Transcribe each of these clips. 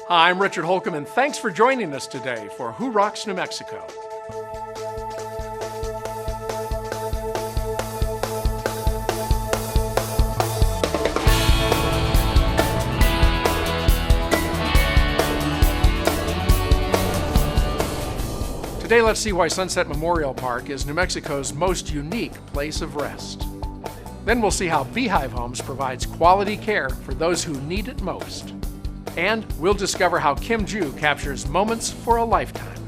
Hi, I'm Richard Holcomb, and thanks for joining us today for Who Rocks New Mexico? Today, let's see why Sunset Memorial Park is New Mexico's most unique place of rest. Then we'll see how BeeHive Homes provides quality care for those who need it most. And we'll discover how Kim Ju captures moments for a lifetime.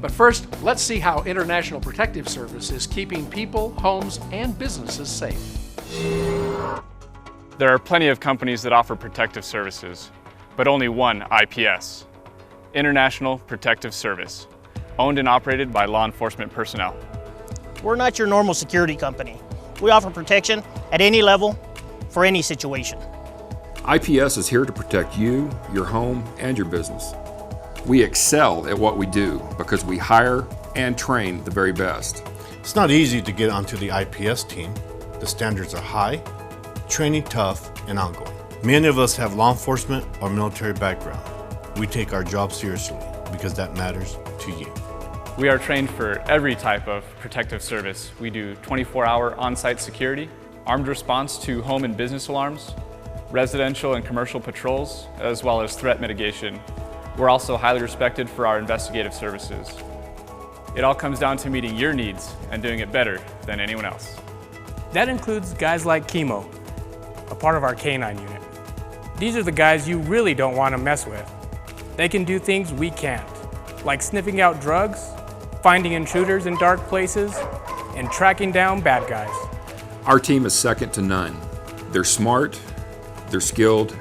But first, let's see how International Protective Service is keeping people, homes, and businesses safe. There are plenty of companies that offer protective services, but only one IPS, International Protective Service, owned and operated by law enforcement personnel. We're not your normal security company. We offer protection at any level for any situation. IPS is here to protect you, your home, and your business. We excel at what we do because we hire and train the very best. It's not easy to get onto the IPS team. The standards are high, training tough, and ongoing. Many of us have law enforcement or military background. We take our job seriously because that matters to you. We are trained for every type of protective service. We do 24-hour on-site security, armed response to home and business alarms, residential and commercial patrols, as well as threat mitigation. We're also highly respected for our investigative services. It all comes down to meeting your needs and doing it better than anyone else. That includes guys like Chemo, a part of our K9 unit. These are the guys you really don't want to mess with. They can do things we can't, like sniffing out drugs, finding intruders in dark places, and tracking down bad guys. Our team is second to none. They're smart, they're skilled,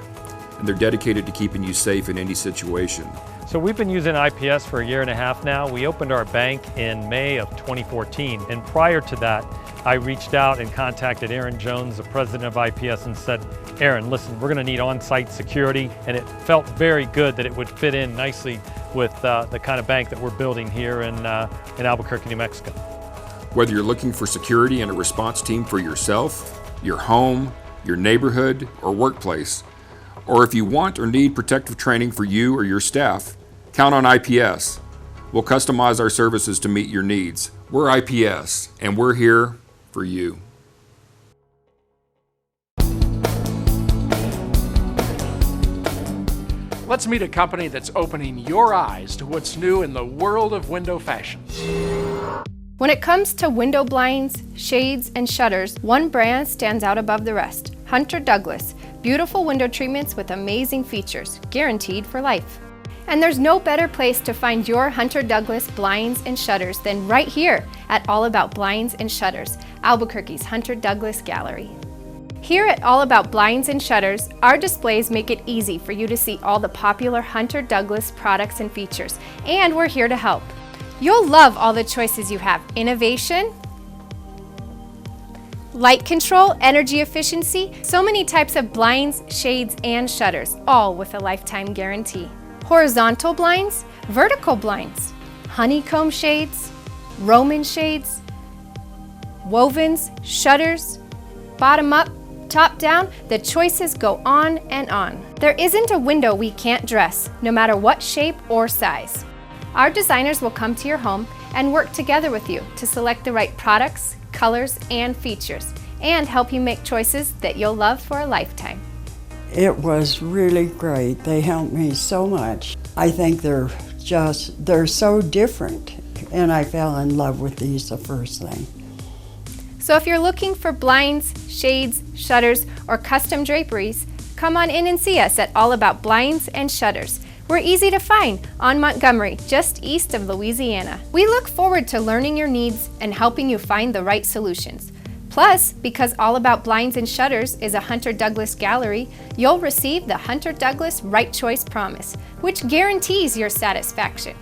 and they're dedicated to keeping you safe in any situation. So we've been using IPS for 1.5 years now. We opened our bank in May of 2014, and prior to that, I reached out and contacted Aaron Jones, the president of IPS, and said, Aaron, listen, we're gonna need on-site security, and it felt very good that it would fit in nicely with the kind of bank that we're building here in Albuquerque, New Mexico. Whether you're looking for security and a response team for yourself, your home, your neighborhood, or workplace, or if you want or need protective training for you or your staff, count on IPS. We'll customize our services to meet your needs. We're IPS, and we're here for you. Let's meet a company that's opening your eyes to what's new in the world of window fashion. When it comes to window blinds, shades, and shutters, one brand stands out above the rest: Hunter Douglas. Beautiful window treatments with amazing features, guaranteed for life. And there's no better place to find your Hunter Douglas blinds and shutters than right here at All About Blinds and Shutters, Albuquerque's Hunter Douglas Gallery. Here at All About Blinds and Shutters, our displays make it easy for you to see all the popular Hunter Douglas products and features, and we're here to help. You'll love all the choices you have: innovation, light control, energy efficiency, so many types of blinds, shades, and shutters, all with a lifetime guarantee. Horizontal blinds, vertical blinds, honeycomb shades, Roman shades, wovens, shutters, bottom up, top down, the choices go on and on. There isn't a window we can't dress, no matter what shape or size. Our designers will come to your home and work together with you to select the right products, colors, and features, and help you make choices that you'll love for a lifetime. It was really great. They helped me so much. I think they're so different, and I fell in love with these the first thing. So if you're looking for blinds, shades, shutters, or custom draperies, come on in and see us at All About Blinds and Shutters. We're easy to find on Montgomery, just east of Louisiana. We look forward to learning your needs and helping you find the right solutions. Plus, because All About Blinds and Shutters is a Hunter Douglas gallery, you'll receive the Hunter Douglas Right Choice Promise, which guarantees your satisfaction.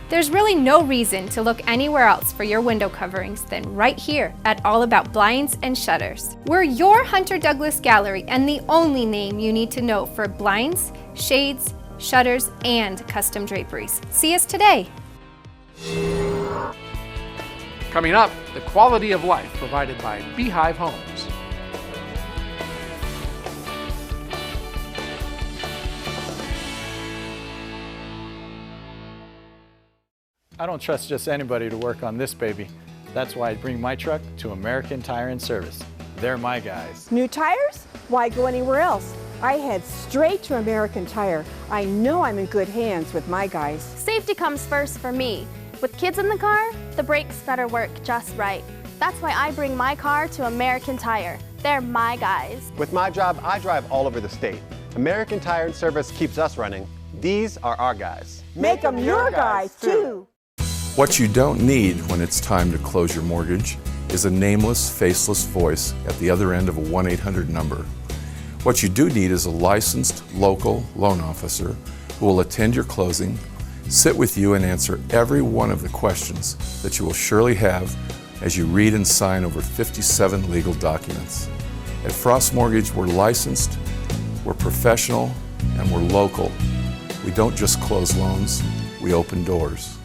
There's really no reason to look anywhere else for your window coverings than right here at All About Blinds and Shutters. We're your Hunter Douglas gallery and the only name you need to know for blinds, shades, shutters, and custom draperies. See us today. Coming up, the quality of life provided by BeeHive Homes. I don't trust just anybody to work on this baby. That's why I bring my truck to American Tire and Service. They're my guys. New tires? Why go anywhere else? I head straight to American Tire. I know I'm in good hands with my guys. Safety comes first for me. With kids in the car, the brakes better work just right. That's why I bring my car to American Tire. They're my guys. With my job, I drive all over the state. American Tire and Service keeps us running. These are our guys. Make them your guys, too. What you don't need when it's time to close your mortgage is a nameless, faceless voice at the other end of a 1-800 number. What you do need is a licensed local loan officer who will attend your closing, sit with you and answer every one of the questions that you will surely have as you read and sign over 57 legal documents. At Frost Mortgage, we're licensed, we're professional, and we're local. We don't just close loans, we open doors.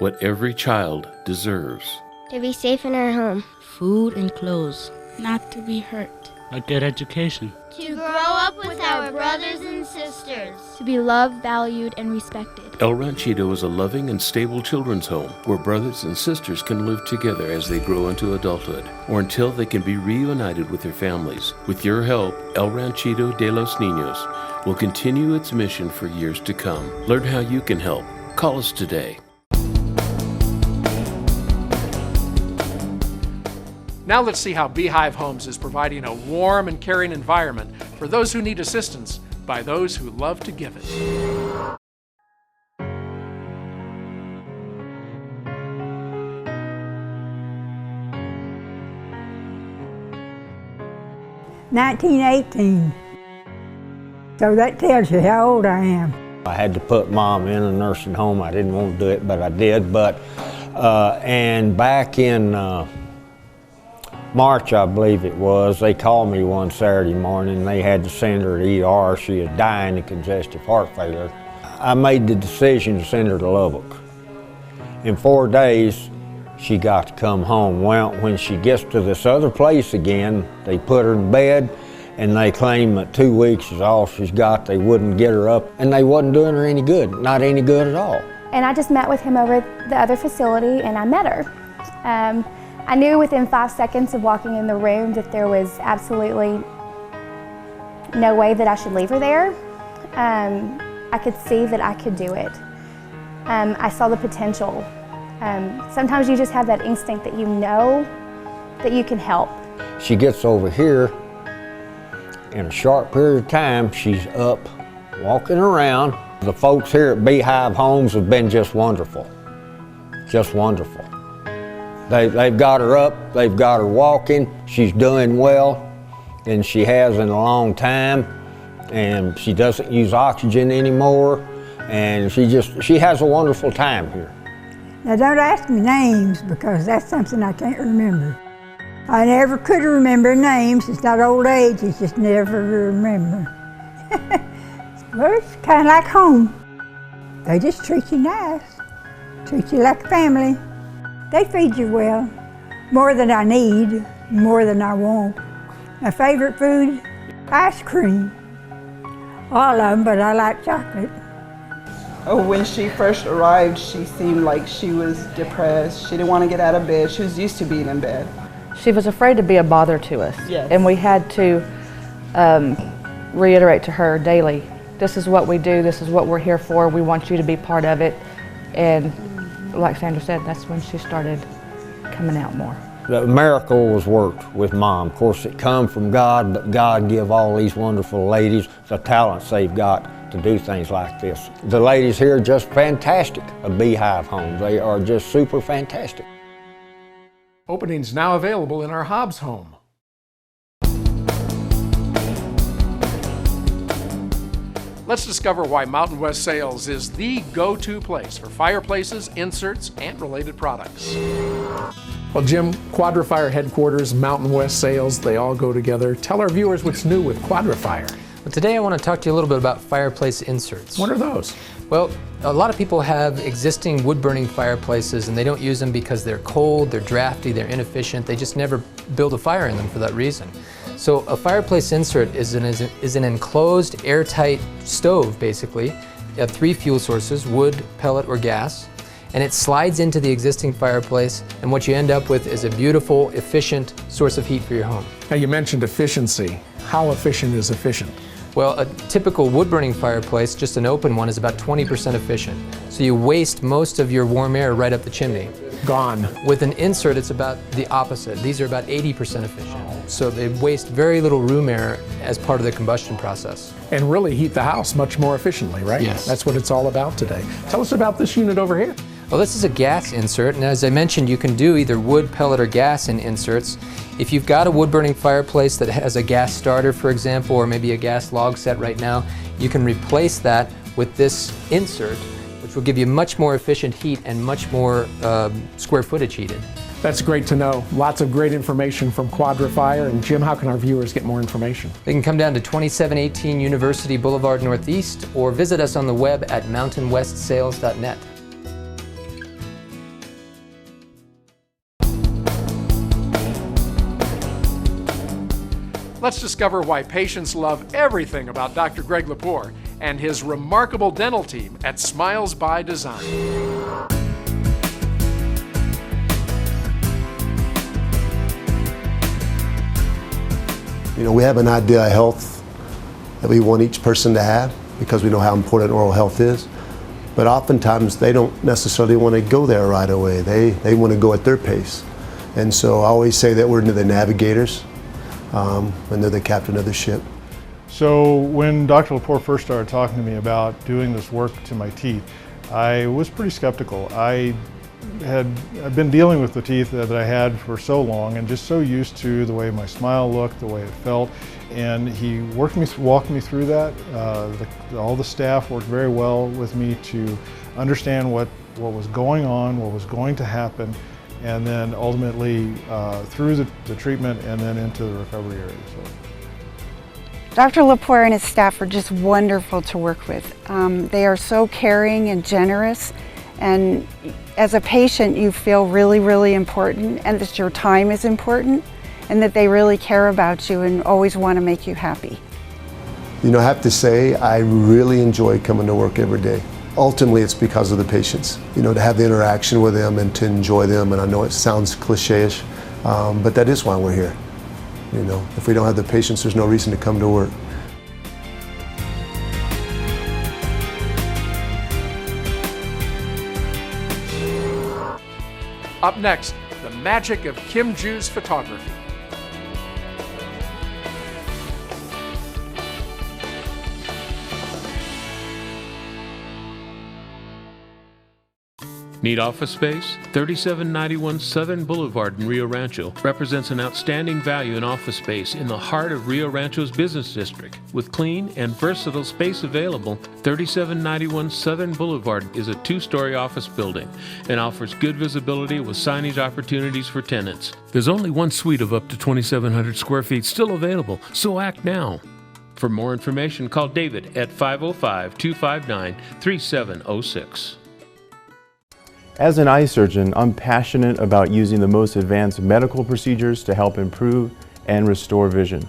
What every child deserves. To be safe in our home. Food and clothes. Not to be hurt. A good education. To grow up with our brothers and sisters. To be loved, valued, and respected. El Ranchito is a loving and stable children's home where brothers and sisters can live together as they grow into adulthood or until they can be reunited with their families. With your help, El Ranchito de los Niños will continue its mission for years to come. Learn how you can help. Call us today. Now let's see how BeeHive Homes is providing a warm and caring environment for those who need assistance by those who love to give it. "1918." So that tells you how old I am. I had to put Mom in a nursing home. I didn't want to do it, but I did. And back in March, I believe it was, they called me one Saturday morning. They had to send her to ER. She was dying of congestive heart failure. I made the decision to send her to Lubbock. In 4 days, she got to come home. Well, when she gets to this other place again, they put her in bed and they claim that 2 weeks is all she's got. They wouldn't get her up, and they wasn't doing her any good, not any good at all. And I just met with him over the other facility, and I met her. I knew within 5 seconds of walking in the room that there was absolutely no way that I should leave her there. I could see that I could do it. I saw the potential. Sometimes you just have that instinct that you know that you can help. She gets over here, in a short period of time, she's up, walking around. The folks here at BeeHive Homes have been just wonderful, just wonderful. They've got her up, they've got her walking, she's doing well than she has in a long time, and she doesn't use oxygen anymore, and she has a wonderful time here. Now don't ask me names, because that's something I can't remember. I never could remember names. It's not old age, it's just never remember. Well, it's kind of like home. They just treat you nice, treat you like a family. They feed you well, more than I need, more than I want. My favorite food, ice cream. All of them, but I like chocolate. Oh, when she first arrived, she seemed like she was depressed. She didn't want to get out of bed. She was used to being in bed. She was afraid to be a bother to us. Yes. And we had to reiterate to her daily, this is what we do, this is what we're here for, we want you to be part of it. And like Sandra said, that's when she started coming out more. The miracle was worked with Mom. Of course, it come from God, but God give all these wonderful ladies the talents they've got to do things like this. The ladies here are just fantastic at BeeHive Homes. They are just super fantastic. Openings now available in our Hobbs home. Let's discover why Mountain West Sales is the go-to place for fireplaces, inserts, and related products. Well, Jim, Quadra-Fire headquarters, Mountain West Sales, they all go together. Tell our viewers what's new with Quadra-Fire. Well, today I want to talk to you a little bit about fireplace inserts. What are those? Well, a lot of people have existing wood-burning fireplaces and they don't use them because they're cold, they're drafty, they're inefficient. They just never build a fire in them for that reason. So a fireplace insert is an enclosed, airtight stove, basically. You have 3 fuel sources, wood, pellet, or gas. and it slides into the existing fireplace, and what you end up with is a beautiful, efficient source of heat for your home. Now you mentioned efficiency. How efficient is efficient? Well, a typical wood-burning fireplace, just an open one, is about 20% efficient. So you waste most of your warm air right up the chimney. Gone. With an insert, it's about the opposite. These are about 80% efficient. So they waste very little room air as part of the combustion process. And really heat the house much more efficiently, right? Yes. That's what it's all about today. Tell us about this unit over here. Well, this is a gas insert, and as I mentioned, you can do either wood, pellet, or gas in inserts. If you've got a wood-burning fireplace that has a gas starter, for example, or maybe a gas log set right now, you can replace that with this insert, which will give you much more efficient heat and much more square footage heated. That's great to know. Lots of great information from Quadra-Fire. And Jim, how can our viewers get more information? They can come down to 2718 University Boulevard Northeast or visit us on the web at mountainwestsales.net. Let's discover why patients love everything about Dr. Greg Lepore and his remarkable dental team at Smiles by Design. You know, we have an idea of health that we want each person to have because we know how important oral health is. But oftentimes they don't necessarily want to go there right away. They want to go at their pace. And so I always say that we're the navigators. And they're the captain of the ship. So when Dr. Lepore first started talking to me about doing this work to my teeth, I was pretty skeptical. I've been dealing with the teeth that I had for so long and just so used to the way my smile looked, the way it felt, and he walked me through that. All the staff worked very well with me to understand what was going on, what was going to happen, and then ultimately through the treatment and then into the recovery area. So. Dr. Lepore and his staff are just wonderful to work with. They are so caring and generous, and as a patient you feel really, really important, and that your time is important, and that they really care about you and always want to make you happy. You know, I have to say I really enjoy coming to work every day. Ultimately, it's because of the patients, you know, to have the interaction with them and to enjoy them. And I know it sounds cliche-ish, but that is why we're here. You know, if we don't have the patients, there's no reason to come to work. Up next, the magic of Kim Ju's photography. Need office space? 3791 Southern Boulevard in Rio Rancho represents an outstanding value in office space in the heart of Rio Rancho's business district. With clean and versatile space available, 3791 Southern Boulevard is a two-story office building and offers good visibility with signage opportunities for tenants. There's only one suite of up to 2,700 square feet still available, so act now. For more information, call David at 505-259-3706. As an eye surgeon, I'm passionate about using the most advanced medical procedures to help improve and restore vision.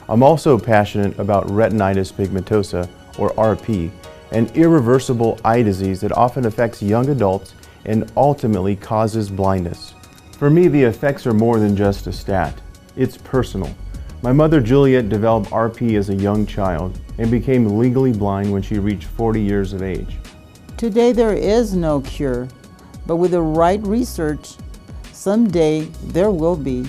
I'm also passionate about retinitis pigmentosa, or RP, an irreversible eye disease that often affects young adults and ultimately causes blindness. For me, the effects are more than just a stat. It's personal. My mother, Juliet, developed RP as a young child and became legally blind when she reached 40 years of age. Today there is no cure. But with the right research, someday there will be.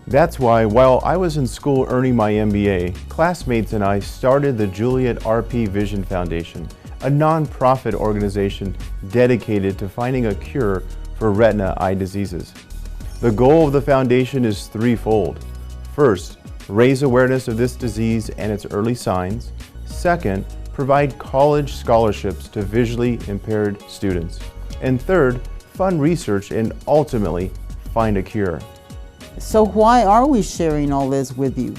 That's why, while I was in school earning my MBA, classmates and I started the Juliet RP Vision Foundation, a non-profit organization dedicated to finding a cure for retina eye diseases. The goal of the foundation is threefold. First, raise awareness of this disease and its early signs. Second, provide college scholarships to visually impaired students. And third, fund research and ultimately find a cure. So why are we sharing all this with you?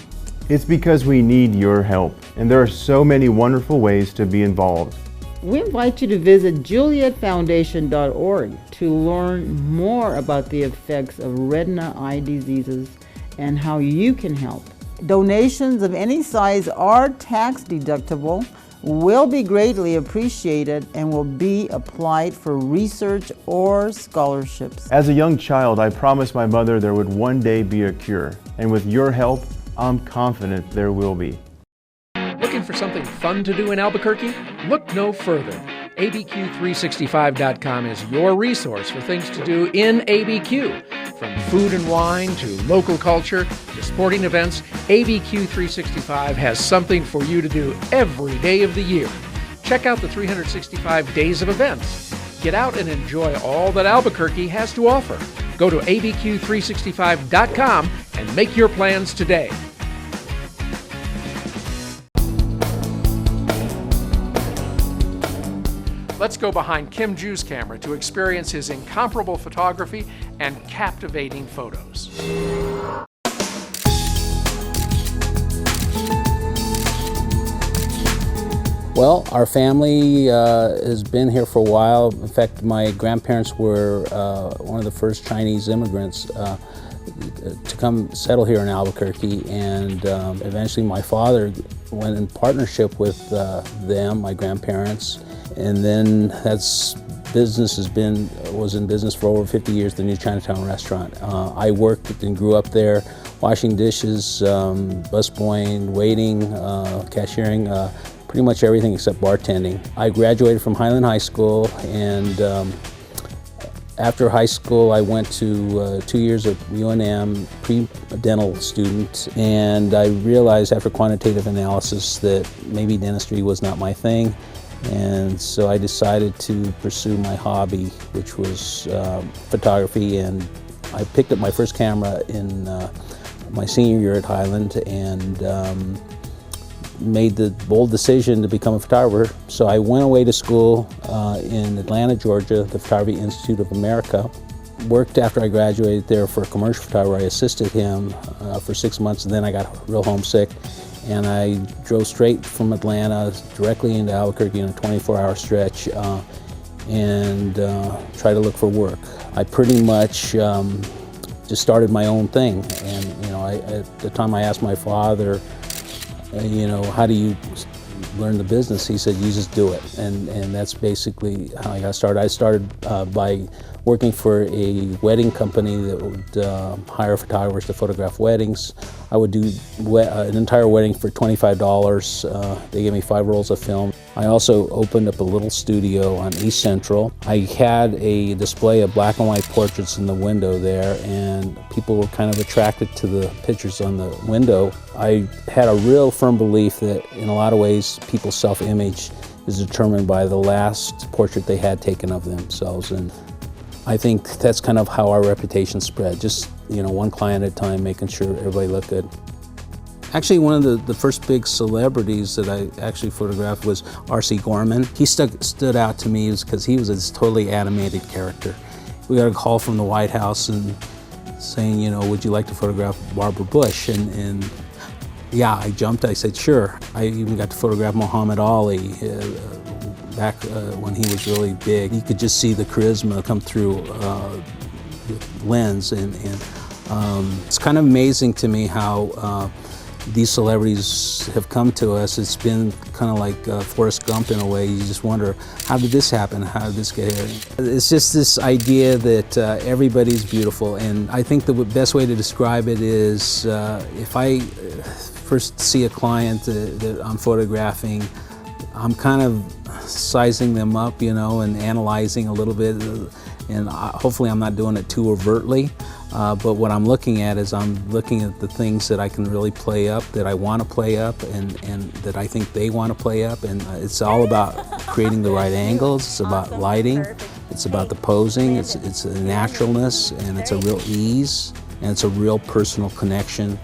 It's because we need your help, and there are so many wonderful ways to be involved. We invite you to visit julietfoundation.org to learn more about the effects of retina eye diseases and how you can help. Donations of any size are tax deductible, will be greatly appreciated and will be applied for research or scholarships. As a young child, I promised my mother there would one day be a cure, and with your help, I'm confident there will be. Looking for something fun to do in Albuquerque? Look no further. ABQ365.com is your resource for things to do in ABQ. From food and wine to local culture to sporting events, ABQ365 has something for you to do every day of the year. Check out the 365 days of events. Get out and enjoy all that Albuquerque has to offer. Go to ABQ365.com and make your plans today. Let's go behind Kim Ju's camera to experience his incomparable photography and captivating photos. Well, our family has been here for a while. In fact, my grandparents were one of the first Chinese immigrants to come settle here in Albuquerque, and eventually my father went in partnership with them, my grandparents, and then was in business for over 50 years, the new Chinatown restaurant. I worked and grew up there, washing dishes, busboying, waiting, cashiering, pretty much everything except bartending. I graduated from Highland High School, and after high school I went to 2 years of UNM, pre-dental student, and I realized after quantitative analysis that maybe dentistry was not my thing. And so I decided to pursue my hobby, which was photography, and I picked up my first camera in my senior year at Highland and made the bold decision to become a photographer. So I went away to school in Atlanta, Georgia, the Photography Institute of America. Worked after I graduated there for a commercial photographer. I assisted him for 6 months, and then I got real homesick. And I drove straight from Atlanta directly into Albuquerque in a 24-hour stretch and tried to look for work. I pretty much just started my own thing. And at the time I asked my father, how do you learn the business? He said, you just do it. And that's basically how I got started. I started by working for a wedding company that would hire photographers to photograph weddings. I would do an entire wedding for $25. They gave me 5 rolls of film. I also opened up a little studio on East Central. I had a display of black and white portraits in the window there, and people were kind of attracted to the pictures on the window. I had a real firm belief that in a lot of ways people's self-image is determined by the last portrait they had taken of themselves. And I think that's kind of how our reputation spread, just one client at a time, making sure everybody looked good. Actually, one of the first big celebrities that I actually photographed was R.C. Gorman. He stood out to me because he was this totally animated character. We got a call from the White House and saying, would you like to photograph Barbara Bush? And yeah, I jumped. I said, sure. I even got to photograph Muhammad Ali. Back when he was really big. You could just see the charisma come through the lens, and it's kind of amazing to me how these celebrities have come to us. It's been kind of like Forrest Gump in a way. You just wonder, how did this happen? How did this get here? It's just this idea that everybody's beautiful, and I think the best way to describe it is if I first see a client that I'm photographing, I'm kind of sizing them up, and analyzing a little bit, and hopefully I'm not doing it too overtly, but what I'm looking at is I'm looking at the things that I can really play up, that I want to play up, and that I think they want to play up, and it's all about creating the right angles, it's about lighting, it's about the posing, it's a naturalness, and it's a real ease, and it's a real personal connection.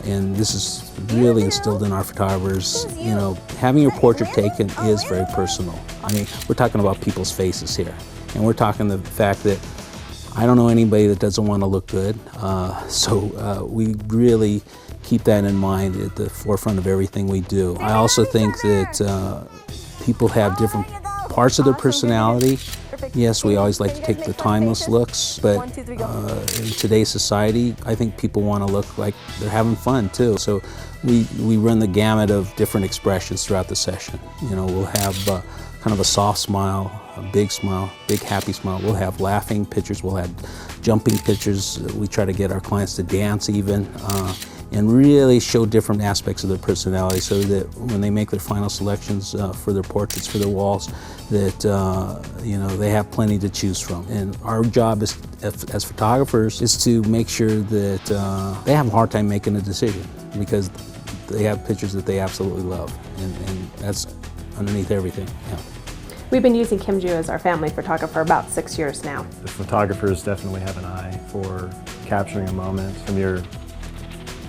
And this is really instilled in our photographers. Having your portrait taken is very personal. I mean, we're talking about people's faces here. And we're talking the fact that I don't know anybody that doesn't want to look good. So we really keep that in mind at the forefront of everything we do. I also think that people have different parts of their personality, Yes, we always like to take the timeless looks, but in today's society, I think people want to look like they're having fun too. So we run the gamut of different expressions throughout the session. You know, we'll have kind of a soft smile, a big happy smile. We'll have laughing pictures, we'll have jumping pictures. We try to get our clients to dance even, and really show different aspects of their personality so that when they make their final selections for their portraits, for their walls, that you know, they have plenty to choose from. And our job as photographers is to make sure that they have a hard time making a decision because they have pictures that they absolutely love, and that's underneath everything. Yeah. We've been using Kim Ju as our family photographer about 6 years now. The photographers definitely have an eye for capturing a moment, from your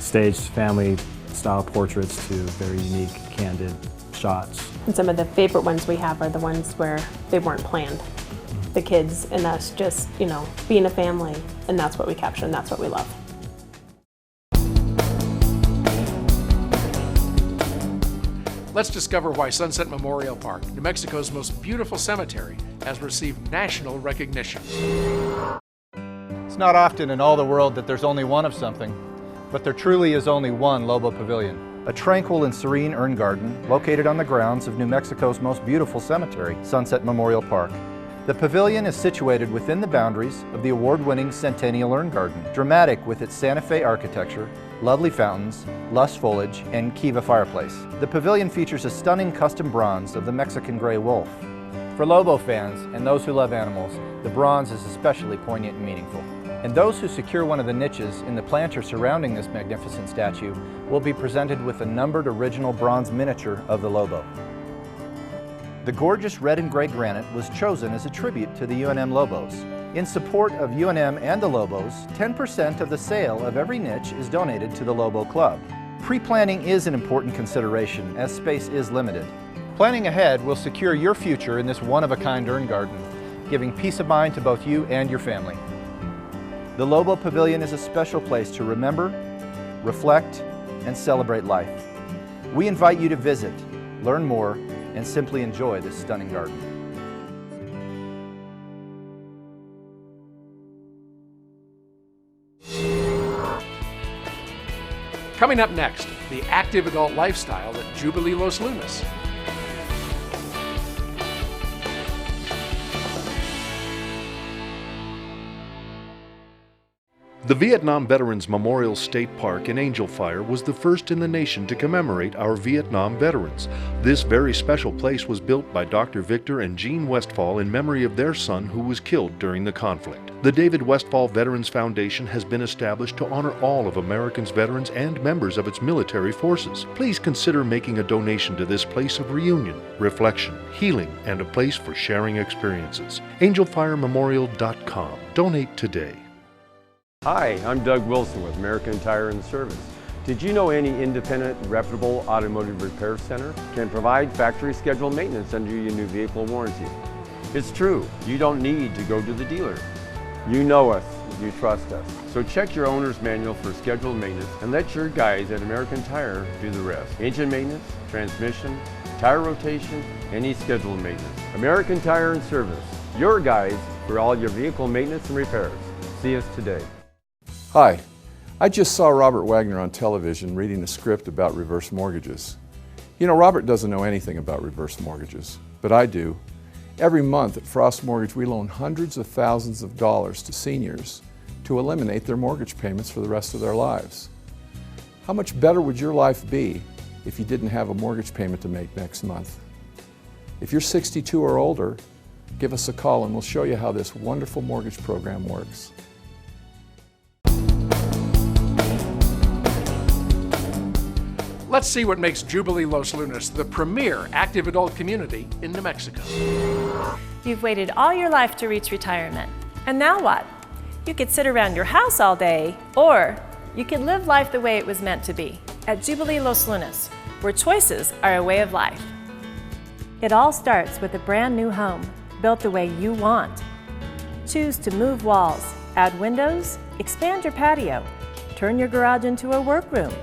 staged family style portraits to very unique, candid shots. And some of the favorite ones we have are the ones where they weren't planned. The kids and us just, you know, being a family, and that's what we capture and that's what we love. Let's discover why Sunset Memorial Park, New Mexico's most beautiful cemetery, has received national recognition. It's not often in all the world that there's only one of something, but there truly is only one Lobo Pavilion, a tranquil and serene urn garden located on the grounds of New Mexico's most beautiful cemetery, Sunset Memorial Park. The pavilion is situated within the boundaries of the award-winning Centennial Urn Garden, dramatic with its Santa Fe architecture, lovely fountains, lush foliage, and kiva fireplace. The pavilion features a stunning custom bronze of the Mexican gray wolf. For Lobo fans and those who love animals, the bronze is especially poignant and meaningful. And those who secure one of the niches in the planter surrounding this magnificent statue will be presented with a numbered original bronze miniature of the Lobo. The gorgeous red and gray granite was chosen as a tribute to the UNM Lobos. In support of UNM and the Lobos, 10% of the sale of every niche is donated to the Lobo Club. Pre-planning is an important consideration as space is limited. Planning ahead will secure your future in this one-of-a-kind urn garden, giving peace of mind to both you and your family. The Lobo Pavilion is a special place to remember, reflect, and celebrate life. We invite you to visit, learn more, and simply enjoy this stunning garden. Coming up next, the active adult lifestyle at Jubilee Los Lunas. The Vietnam Veterans Memorial State Park in Angel Fire was the first in the nation to commemorate our Vietnam veterans. This very special place was built by Dr. Victor and Jean Westphal in memory of their son who was killed during the conflict. The David Westphal Veterans Foundation has been established to honor all of America's veterans and members of its military forces. Please consider making a donation to this place of reunion, reflection, healing, and a place for sharing experiences. AngelFireMemorial.com. Donate today. Hi, I'm Doug Wilson with American Tire and Service. Did you know any independent, reputable automotive repair center can provide factory scheduled maintenance under your new vehicle warranty? It's true, you don't need to go to the dealer. You know us, you trust us. So check your owner's manual for scheduled maintenance and let your guys at American Tire do the rest. Engine maintenance, transmission, tire rotation, any scheduled maintenance. American Tire and Service, your guys for all your vehicle maintenance and repairs. See us today. Hi, I just saw Robert Wagner on television reading a script about reverse mortgages. You know, Robert doesn't know anything about reverse mortgages, but I do. Every month at Frost Mortgage, we loan hundreds of thousands of dollars to seniors to eliminate their mortgage payments for the rest of their lives. How much better would your life be if you didn't have a mortgage payment to make next month? If you're 62 or older, give us a call and we'll show you how this wonderful mortgage program works. Let's see what makes Jubilee Los Lunas the premier active adult community in New Mexico. You've waited all your life to reach retirement. And now what? You could sit around your house all day, or you could live life the way it was meant to be at Jubilee Los Lunas, where choices are a way of life. It all starts with a brand new home, built the way you want. Choose to move walls, add windows, expand your patio, turn your garage into a workroom,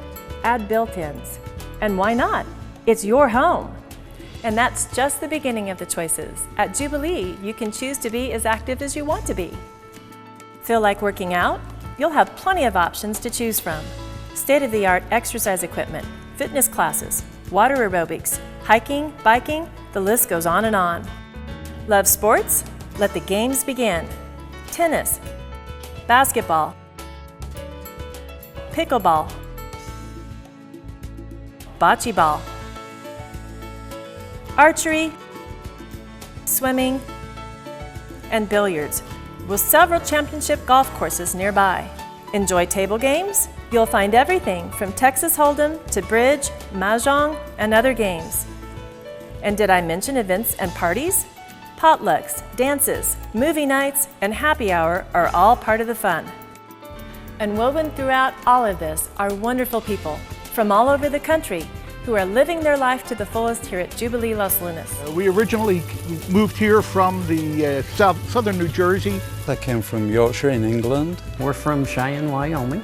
add built-ins. And why not? It's your home. And that's just the beginning of the choices. At Jubilee, you can choose to be as active as you want to be. Feel like working out? You'll have plenty of options to choose from. State-of-the-art exercise equipment, fitness classes, water aerobics, hiking, biking, the list goes on and on. Love sports? Let the games begin. Tennis, basketball, pickleball, bocce ball, archery, swimming, and billiards, with several championship golf courses nearby. Enjoy table games? You'll find everything from Texas Hold'em to bridge, mahjong, and other games. And did I mention events and parties? Potlucks, dances, movie nights, and happy hour are all part of the fun. And woven throughout all of this are wonderful people from all over the country who are living their life to the fullest here at Jubilee Los Lunas. We originally moved here from the southern New Jersey. I came from Yorkshire in England. We're from Cheyenne, Wyoming.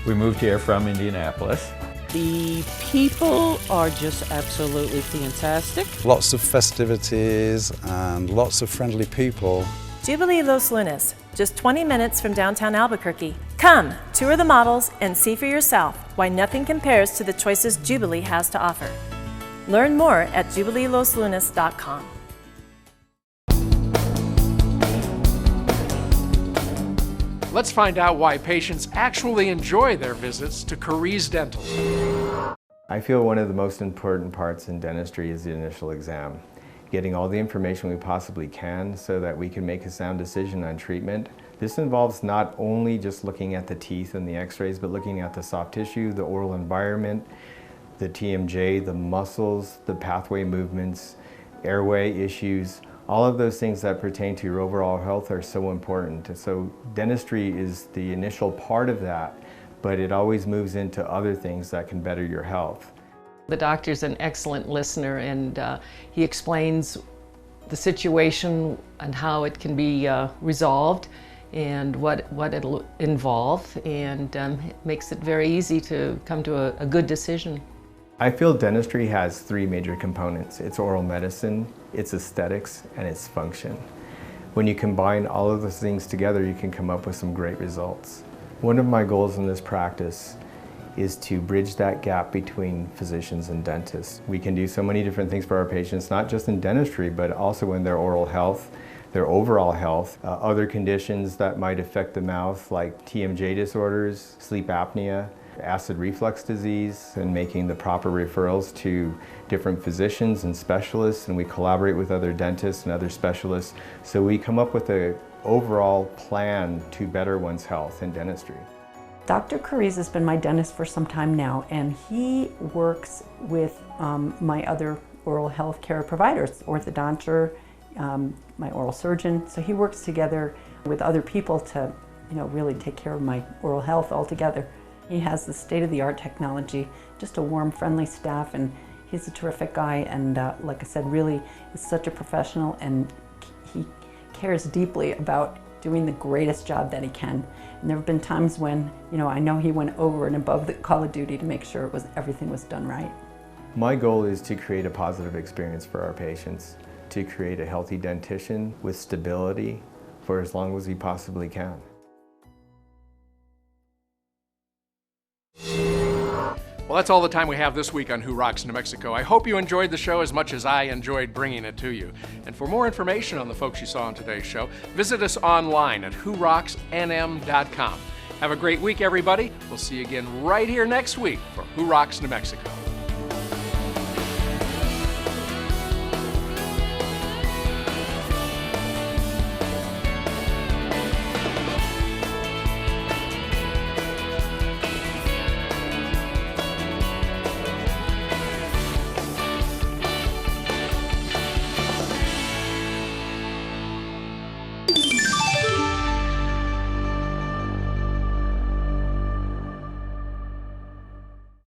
We moved here from Indianapolis. The people are just absolutely fantastic. Lots of festivities and lots of friendly people. Jubilee Los Lunas, just 20 minutes from downtown Albuquerque. Come, tour the models and see for yourself why nothing compares to the choices Jubilee has to offer. Learn more at jubileeloslunas.com. Let's find out why patients actually enjoy their visits to Coriz Dental. I feel one of the most important parts in dentistry is the initial exam. Getting all the information we possibly can so that we can make a sound decision on treatment. This involves not only just looking at the teeth and the x-rays, but looking at the soft tissue, the oral environment, the TMJ, the muscles, the pathway movements, airway issues. All of those things that pertain to your overall health are so important. So dentistry is the initial part of that, but it always moves into other things that can better your health. The doctor's an excellent listener, and he explains the situation and how it can be resolved and what it'll involve, and it makes it very easy to come to a good decision. I feel dentistry has three major components. It's oral medicine, it's aesthetics, and it's function. When you combine all of those things together, you can come up with some great results. One of my goals in this practice is to bridge that gap between physicians and dentists. We can do so many different things for our patients, not just in dentistry, but also in their oral health, their overall health, other conditions that might affect the mouth like TMJ disorders, sleep apnea, acid reflux disease, and making the proper referrals to different physicians and specialists, and we collaborate with other dentists and other specialists, so we come up with an overall plan to better one's health in dentistry. Dr. Coriz has been my dentist for some time now, and he works with my other oral health care providers, orthodonture, my oral surgeon, so he works together with other people to really take care of my oral health altogether. He has the state-of-the-art technology, just a warm, friendly staff, and he's a terrific guy, and like I said, really is such a professional, and he cares deeply about doing the greatest job that he can. And there have been times when, I know he went over and above the call of duty to make sure everything was done right. My goal is to create a positive experience for our patients, to create a healthy dentition with stability for as long as we possibly can. Well, that's all the time we have this week on Who Rocks New Mexico. I hope you enjoyed the show as much as I enjoyed bringing it to you. And for more information on the folks you saw on today's show, visit us online at whorocksnm.com. Have a great week, everybody. We'll see you again right here next week for Who Rocks New Mexico.